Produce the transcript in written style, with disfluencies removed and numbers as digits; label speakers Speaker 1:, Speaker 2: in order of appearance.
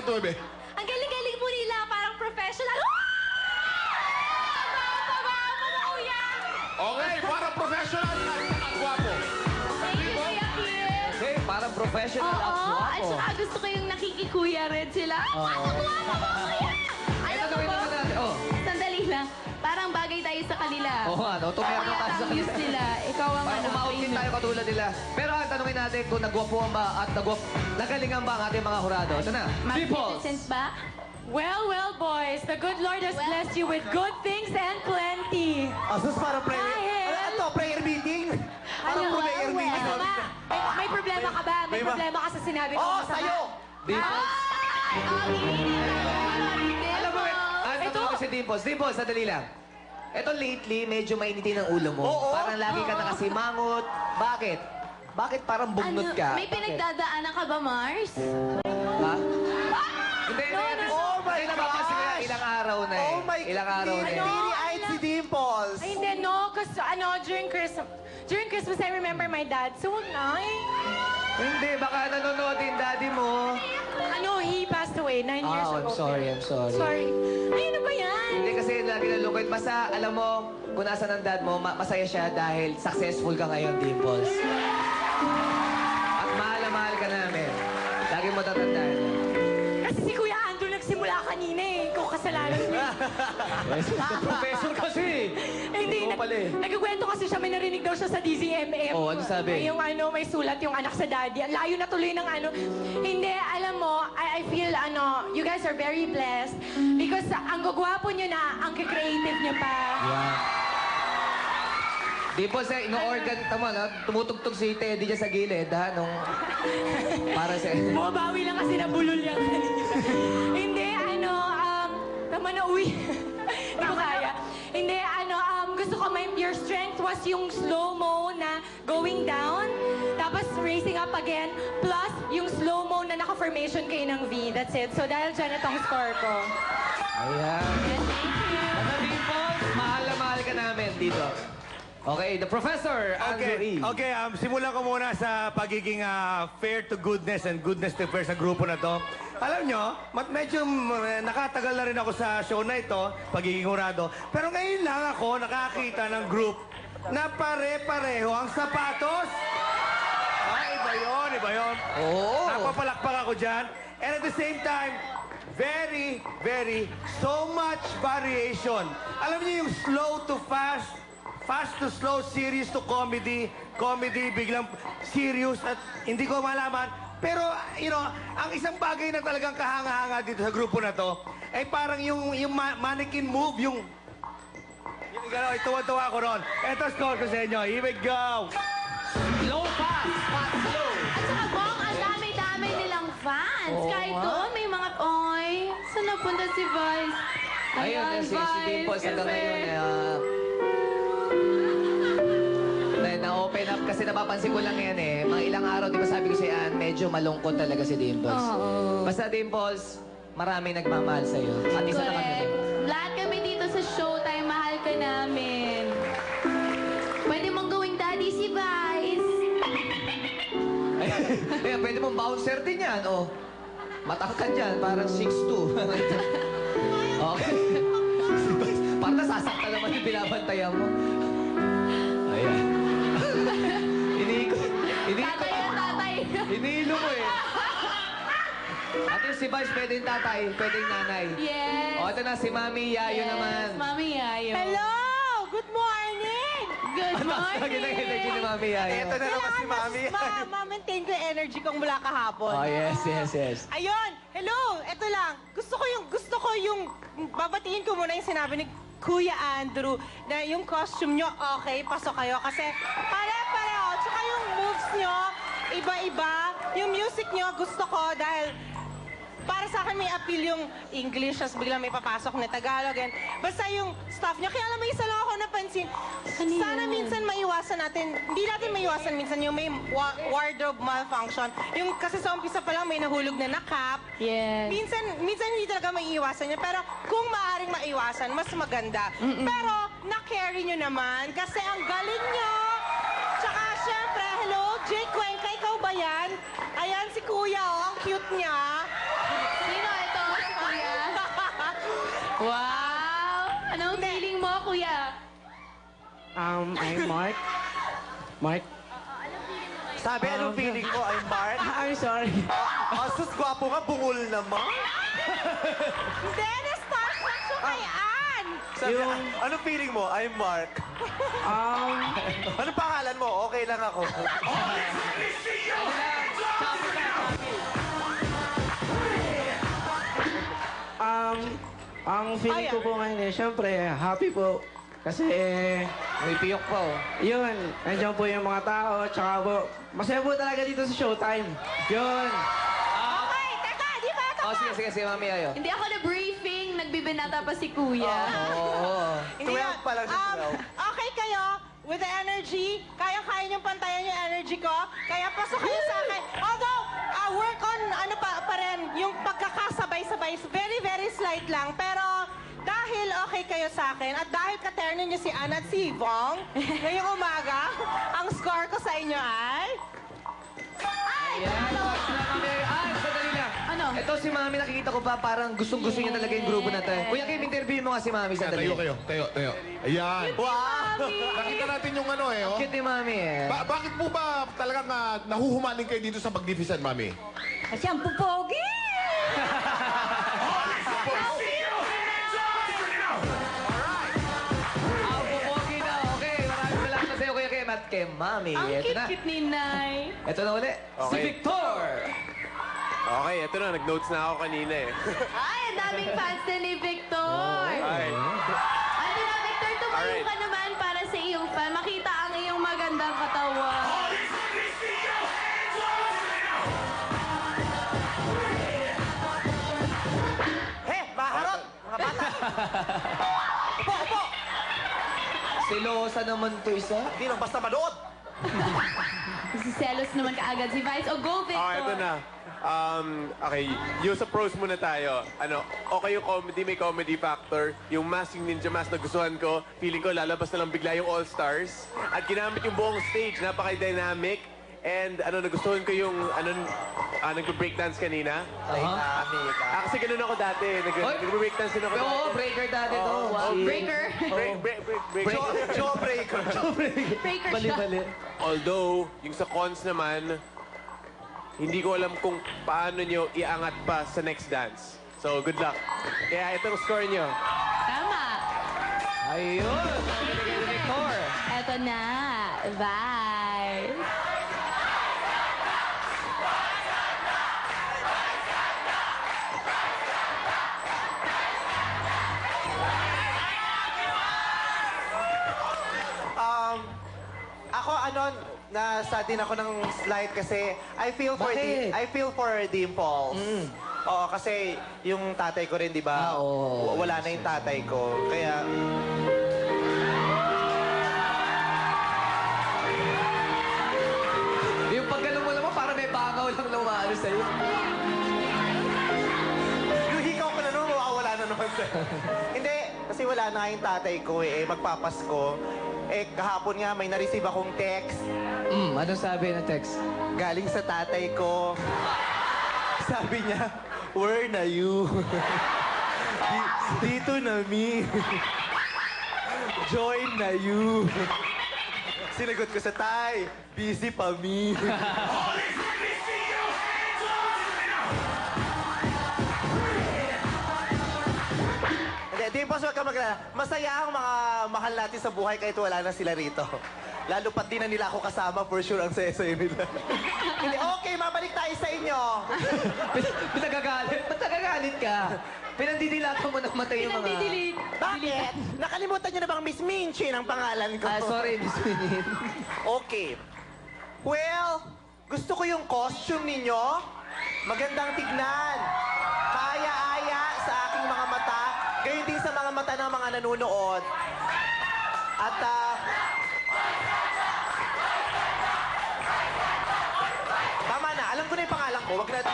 Speaker 1: Tuwebe?
Speaker 2: Ang galing-galing po nila, parang professional.
Speaker 1: Okay, para professional at ang gwapo.
Speaker 2: Thank you, Kuya Kim.
Speaker 3: Okay, parang professional at
Speaker 2: Oo, at
Speaker 3: guwapo.
Speaker 2: saka gusto ko yung nakikikuya rin sila. Ang guwapo mo, Kuya!
Speaker 3: Ito
Speaker 2: Alam mo
Speaker 3: gawin
Speaker 2: ba?
Speaker 3: naman natin. Oh.
Speaker 2: Sandali lang. Parang bagay tayo sa kanila.
Speaker 3: Oo nga, no? Tumero na tayo sa
Speaker 2: Use nila. Ikaw ang
Speaker 3: Para umawag din tayo katulad nila. Pero ang tanongin natin kung nagwapuan ba at nagalingan ba ang ating mga hurado. Ito na. People.
Speaker 2: Magnificent ba?
Speaker 4: Well, well, boys, the good Lord has blessed you with good things and plenty.
Speaker 5: Asus para prayer.
Speaker 4: Dahil-
Speaker 5: Ano to? Prayer meeting? Parang prayer meeting.
Speaker 4: Ano ba? May problema ka ba? May problema ka sa sinabi ko.
Speaker 5: Oo,
Speaker 4: masama?
Speaker 5: sa'yo!
Speaker 3: Dimples.
Speaker 2: Ang init.
Speaker 3: Alam mo, ano ko si Dimples? Dimples, sadali lang. Ito lately, medyo mainitin ang ulo mo.
Speaker 5: Oo.
Speaker 3: Parang lagi ka nakasimangot. Bakit? Bakit parang bugnot ka?
Speaker 2: May pinagdadaanan ka ba, Mars?
Speaker 3: Ha? Hindi, hindi.
Speaker 5: Oh my
Speaker 3: Hindi, napapansin ko yan.
Speaker 5: gosh!
Speaker 3: Ilang araw na eh.
Speaker 5: Oh my
Speaker 3: Ilang araw na eh.
Speaker 5: Teary-eyed si Dimples.
Speaker 4: Ay, hindi, no. Kasi, during Christmas, I remember my dad. So, wag na eh.
Speaker 3: Hindi, baka nanonood din daddy mo.
Speaker 4: He passed away 9 years
Speaker 3: Oh,
Speaker 4: ago.
Speaker 3: I'm sorry.
Speaker 4: Sorry. Ay, ano ba yan?
Speaker 3: Hindi kasi lagi nalungkot. Basta, alam mo, kung nasa ng dad mo, masaya siya dahil successful ka ngayon, Dimples. At mahal na mahal ka namin. Lagi mo tatandaan yan.
Speaker 4: Kasi si Kuya Andrew nagsimula kanina eh. Kung kasalanan niya.
Speaker 3: Professor kasi.
Speaker 4: Hindi,
Speaker 3: Oo pala eh.
Speaker 4: nagkikwento kasi siya, may narinig daw siya sa DZMM.
Speaker 3: Oh, ano sabi?
Speaker 4: Yung may sulat yung anak sa daddy. Ang layo na tuloy ng ano. Hindi, alam mo, I feel, you guys are very blessed because ang gugwapo nyo na, ang creative nyo pa.
Speaker 3: Dimples, ino-organ, tama na, tumutugtog si Teddy dyan sa gilid, ha, nung... Para sa...
Speaker 4: Bumabawi lang kasi nabulol yan kanina. Hindi, tama na, uwi. Hindi ko kaya. Hindi, gusto ko, your strength was yung slow-mo na going down, tapos raising up again, plus yung slow-mo na naka-formation kayo ng V. That's it. So dahil dyan itong score ko.
Speaker 3: Ayan.
Speaker 2: Thank you.
Speaker 3: Basta Dimples, mahal na mahal ka namin dito. Okay, the professor, Andrew E.
Speaker 5: Okay, simulan ko muna sa pagiging fair to goodness and goodness to fair sa grupo na to. Alam nyo, medyo nakatagal na rin ako sa show na ito, pagiging hurado. Pero ngayon lang ako nakakita ng group na pare-pareho ang sapatos. Iba yun, iba yun.
Speaker 3: Oo.
Speaker 5: Napapalakpak ako dyan. And at the same time, very, so much variation. Alam niyo yung slow to fast, fast to slow, serious to comedy, comedy, biglang serious at hindi ko malaman. Pero, ang isang bagay na talagang kahanga-hanga dito sa grupo na to, ay parang yung mannequin move, yung gano'n, tuwa-tuwa ako ron. Ito, score ko sa inyo. Here we go.
Speaker 3: Slow fast, fast slow.
Speaker 2: At saka, Bong, ang dami-dami nilang fans. Kahit doon, may mga, oy, saan napunta si Vice?
Speaker 3: Ayun, si Dimples hanggang ngayon, na-open up kasi napapansin ko lang yan eh. Mga ilang araw, di ba sabi ko sa'yo, medyo malungkot talaga si Dimples.
Speaker 2: Oo.
Speaker 3: Basta Dimples, marami nagmamahal sa'yo. At isa na kami.
Speaker 2: Correct. Lahat kami dito sa Showtime, mahal ka namin. Pwede mong gawing daddy si Vice.
Speaker 3: Ayan, pwede mong bouncer din yan, oh. Matangkad yan, parang 6'2". Okay. Parang nasasakta naman yung binabantayan mo. Ayan.
Speaker 2: Tatay ang tatay.
Speaker 3: Hinihilo mo eh. At yung si Vice, pwede yung tatay, pwede yung nanay.
Speaker 2: Yes.
Speaker 3: O, ito na, si Mami Yayo naman.
Speaker 2: Mami Yayo.
Speaker 4: Hello! Good morning!
Speaker 2: Good
Speaker 3: Ang taas lagi ng energy ni Mami Yayo.
Speaker 5: Ito na naman si Mami.
Speaker 4: Ma-maintain ko yung energy kong mula kahapon.
Speaker 3: Oh, yes.
Speaker 4: Ayun! Hello! Ito lang. Gusto ko yung babatiin ko muna yung sinabi ni Kuya Andrew na yung costume nyo, okay, pasok kayo. Kasi pare-pareho. Tsaka yung moves nyo, iba-iba. Yung music nyo, gusto ko dahil para sa akin may appeal yung English, tapos biglang may papasok na Tagalog. And basta yung stuff nyo. Kaya alam mo, isa lang ako napansin. Sana minsan maiwasan natin, hindi natin maiwasan minsan yung may wardrobe malfunction. Yung kasi sa umpisa pa lang may nahulog na cap.
Speaker 2: Yes.
Speaker 4: Minsan hindi talaga maiiwasan niya. Pero kung maaaring maiwasan, mas maganda. Pero na-carry nyo naman kasi ang galing nyo. Tsaka syempre, hello, Jake Cuenca, ikaw ba yan? Ayan si Kuya, oh, ang cute niya.
Speaker 2: Sino
Speaker 6: Mark?
Speaker 5: Sabi, anong feeling ko? I'm Mark.
Speaker 6: I'm sorry.
Speaker 5: Asus, gwapo ka, bungol naman.
Speaker 4: Hindi, na-starstruck siya kay Ann.
Speaker 5: Sabi,
Speaker 6: Yung-
Speaker 5: anong feeling mo? I'm Mark. Anong pangalan mo? Okay lang ako.
Speaker 6: Ang feeling ko po ngayon syempre, happy po. Kasi,
Speaker 3: May piyok pa, oh.
Speaker 6: yun, nandiyan po yung mga tao, tsaka po, masaya po talaga dito sa Showtime. Yun.
Speaker 4: Okay, teka, di ba ito
Speaker 3: Oh, sige, Mami Ayo.
Speaker 2: Hindi ako na-briefing. Nagbibinata pa si Kuya.
Speaker 3: Oo.
Speaker 4: Hindi
Speaker 5: 12
Speaker 4: yan.
Speaker 5: pa lang siya, 12.
Speaker 4: Okay kayo, with the energy, kaya niyong pantayan yung energy ko, kaya pasok kayo sa akin. Although, work on, ano pa rin, yung pagkakasabay-sabay, very, very slight lang. Pero, dahil okay kayo sa akin, at dahil katerno niyo si Anna at si Yvonne, ngayong umaga, ang score ko sa inyo ay...
Speaker 3: Ayan, tapos na Mami Ayo. Ah, sandali lang.
Speaker 2: Ano?
Speaker 3: Ito si Mami, nakikita ko pa parang gustong-gusto niya talaga yung grupo na to. Kuya Kim, interview mo nga si Mami sandali.
Speaker 1: Tayo kayo, tayo. Ayan.
Speaker 3: Wow!
Speaker 1: Nakita natin yung ano eh, oh.
Speaker 3: Cute ni Mami eh.
Speaker 1: Bakit po ba talagang nahuhumaling kayo dito sa Magnificent, Mami?
Speaker 4: Kasi ang pupogi!
Speaker 3: Ah, bumogi na. Okay, maraming salamat sa'yo, Kuya Kim, at kay Mami.
Speaker 2: Ang
Speaker 3: Ito na.
Speaker 2: cute-cute ni Nay.
Speaker 3: Ito na uli. Si Victor!
Speaker 7: Okay, eto na. Nag-notes na ako kanina eh.
Speaker 2: Ay, ang daming fans na ni Victor.
Speaker 7: Ay.
Speaker 2: Ando na, Victor, tumayo
Speaker 7: Alright.
Speaker 2: ka naman para sa iyong fan. Makita ang iyong magandang katawan.
Speaker 5: He, maharot! Mga bata! Upo!
Speaker 3: Silosa naman to isa.
Speaker 5: Hindi lang basta manood.
Speaker 2: Si Celos naman kaagad si Vice. O, go, Victor.
Speaker 7: Okay, eto na. Okay, yung sa pros muna tayo. Okay yung comedy, may comedy factor. Yung Mask, yung Ninja Mask na gustuhan ko, feeling ko lalabas na lang bigla yung All-Stars. At ginamit yung buong stage, napaka-dynamic. And nagustuhan ko yung, nagbe-breakdance kanina. Kasi ganun ako dati. Nagbe-breakdance din ako.
Speaker 3: Oo, breaker dati to.
Speaker 2: Wow, breaker.
Speaker 7: Break.
Speaker 5: Jawbreaker.
Speaker 2: Breaker siya.
Speaker 3: Bali-bali.
Speaker 7: Although, yung sa cons naman, hindi ko alam kung paano nyo iangat pa sa next dance. So, good luck. Kaya itong score nyo.
Speaker 2: Tama.
Speaker 3: Ayun! Binigay ni Victor.
Speaker 2: Eto na. Vice.
Speaker 5: Ako nasa din ako ng slide kasi I feel for Dimples. Oo, kasi yung tatay ko rin, di ba?
Speaker 3: Ah, oo.
Speaker 5: Wala na yung tatay ko. Kaya...
Speaker 3: Yung paggalong mo naman, parang may bangaw lang na umaano sa'yo.
Speaker 5: Yung hikaw ko na naman, mawawala na naman sa'yo. Hindi, kasi wala na yung tatay ko eh. Magpapasko. Kahapon nga may na-receive akong text
Speaker 3: Anong sabi ng text?
Speaker 5: galing sa tatay ko. Sabi niya, where na you? Dito na me. Join na you. Sinagot ko sa tay, busy pa me. Hindi po, huwag ka maglala. Masaya ang mga mahal natin sa buhay kahit wala na sila rito. Lalo pat di na nila ako kasama, for sure ang saya-saya nila. Hindi, okay, mabalik tayo sa inyo.
Speaker 3: Pinagagalit? Ba't nagagalit ka? Pinandidilatan mo ng matay yung mga...
Speaker 2: Pinandidelete.
Speaker 5: Bakit? Nakalimutan niyo na bang Miss Minchin ang pangalan ko?
Speaker 3: Ah, sorry, Miss Winnie.
Speaker 5: Okay. Well, gusto ko yung costume ninyo. Magandang tignan. Kaya-aya sa aking mga mata. Gayon din sa mga mata ng mga nanonood. At, tama na. Alam ko na yung pangalan ko. Huwag natin